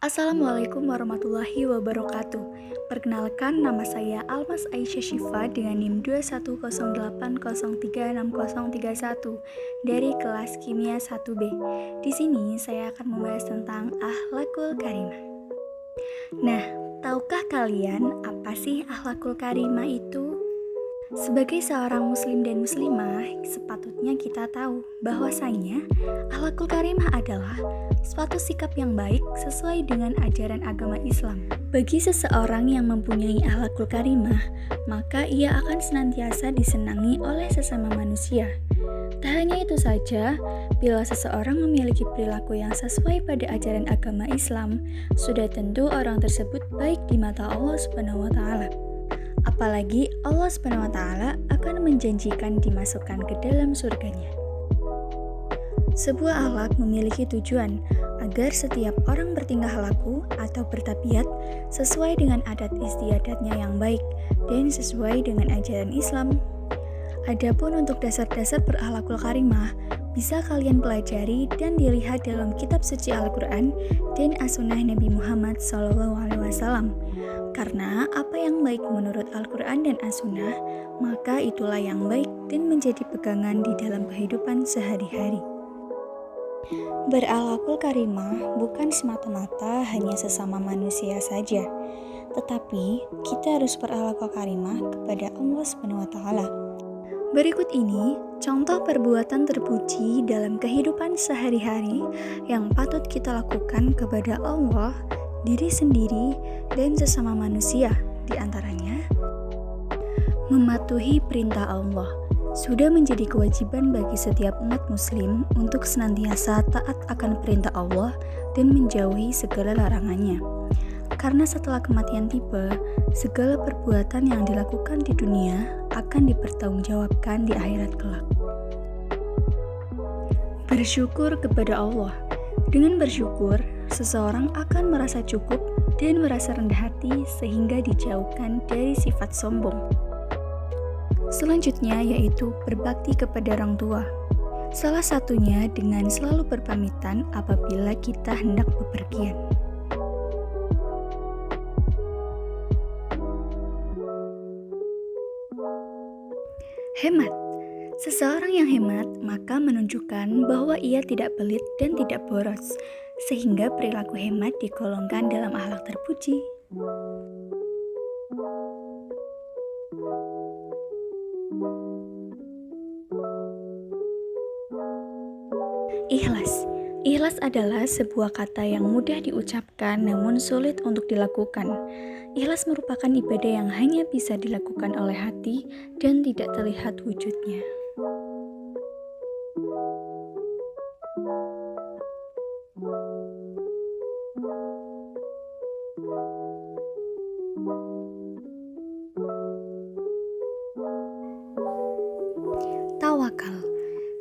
Assalamualaikum warahmatullahi wabarakatuh. Perkenalkan, nama saya Almas Aisyah Syifa dengan NIM 2108036031 dari kelas Kimia 1B. Di sini saya akan membahas tentang akhlakul karimah. Nah, tahukah kalian apa sih akhlakul karimah itu? Sebagai seorang muslim dan muslimah, sepatutnya kita tahu bahwasanya akhlakul karimah adalah suatu sikap yang baik sesuai dengan ajaran agama Islam. Bagi seseorang yang mempunyai akhlakul karimah, maka ia akan senantiasa disenangi oleh sesama manusia. Tak hanya itu saja, bila seseorang memiliki perilaku yang sesuai pada ajaran agama Islam, sudah tentu orang tersebut baik di mata Allah Subhanahu wa taala. Apalagi Allah Subhanahu wa taala akan menjanjikan dimasukkan ke dalam surganya. Sebuah akhlak memiliki tujuan agar setiap orang bertingkah laku atau bertabiat sesuai dengan adat istiadatnya yang baik dan sesuai dengan ajaran Islam. Adapun untuk dasar-dasar berakhlakul karimah bisa kalian pelajari dan dilihat dalam kitab suci Al-Quran dan as-sunnah Nabi Muhammad SAW. Karena apa yang baik menurut Al-Quran dan as-sunnah, maka itulah yang baik dan menjadi pegangan di dalam kehidupan sehari-hari. Berakhlakul karimah bukan semata-mata hanya sesama manusia saja, tetapi kita harus berakhlakul karimah kepada Allah Subhanahu wa taala. Berikut ini contoh perbuatan terpuji dalam kehidupan sehari-hari yang patut kita lakukan kepada Allah, diri sendiri, dan sesama manusia. Di antaranya, mematuhi perintah Allah. Sudah menjadi kewajiban bagi setiap umat muslim untuk senantiasa taat akan perintah Allah dan menjauhi segala larangannya. Karena setelah kematian tiba, segala perbuatan yang dilakukan di dunia akan dipertanggungjawabkan di akhirat kelak. Bersyukur kepada Allah. Dengan bersyukur, seseorang akan merasa cukup dan merasa rendah hati sehingga dijauhkan dari sifat sombong. Selanjutnya yaitu berbakti kepada orang tua. Salah satunya dengan selalu berpamitan apabila kita hendak bepergian. Hemat. Seseorang yang hemat maka menunjukkan bahwa ia tidak pelit dan tidak boros, sehingga perilaku hemat digolongkan dalam akhlak terpuji. Ikhlas. Ikhlas adalah sebuah kata yang mudah diucapkan namun sulit untuk dilakukan. Ikhlas merupakan ibadah yang hanya bisa dilakukan oleh hati dan tidak terlihat wujudnya. Tawakal.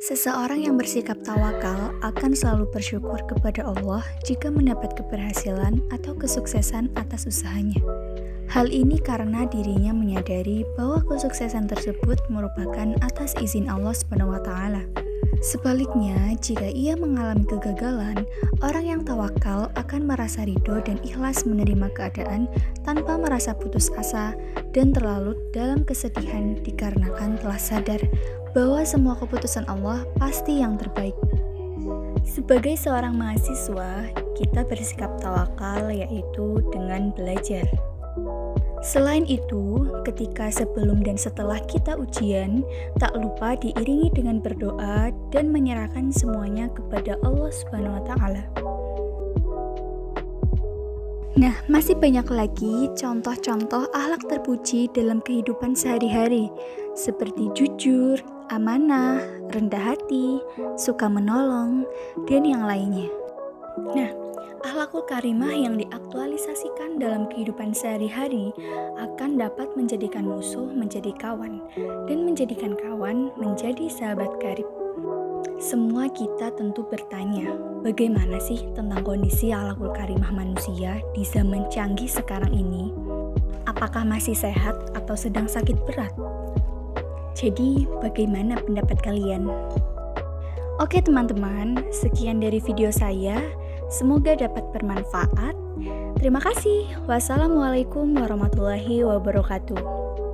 Seseorang yang bersikap tawakal akan selalu bersyukur kepada Allah jika mendapat keberhasilan atau kesuksesan atas usahanya. Hal ini karena dirinya menyadari bahwa kesuksesan tersebut merupakan atas izin Allah Subhanahu wa taala. Sebaliknya, jika ia mengalami kegagalan, orang yang tawakal akan merasa ridho dan ikhlas menerima keadaan tanpa merasa putus asa dan terlarut dalam kesedihan dikarenakan telah sadar bahwa semua keputusan Allah pasti yang terbaik. Sebagai seorang mahasiswa, kita bersikap tawakal yaitu dengan belajar. Selain itu, ketika sebelum dan setelah kita ujian, tak lupa diiringi dengan berdoa dan menyerahkan semuanya kepada Allah Subhanahu wa taala. Nah, masih banyak lagi contoh-contoh akhlak terpuji dalam kehidupan sehari-hari, seperti jujur, amanah, rendah hati, suka menolong, dan yang lainnya. Nah, akhlakul karimah yang diaktualisasikan dalam kehidupan sehari-hari akan dapat menjadikan musuh menjadi kawan, dan menjadikan kawan menjadi sahabat karib. Semua kita tentu bertanya, bagaimana sih tentang kondisi akhlakul karimah manusia di zaman canggih sekarang ini? Apakah masih sehat atau sedang sakit berat? Jadi, bagaimana pendapat kalian? Oke teman-teman, sekian dari video saya. Semoga dapat bermanfaat. Terima kasih. Wassalamualaikum warahmatullahi wabarakatuh.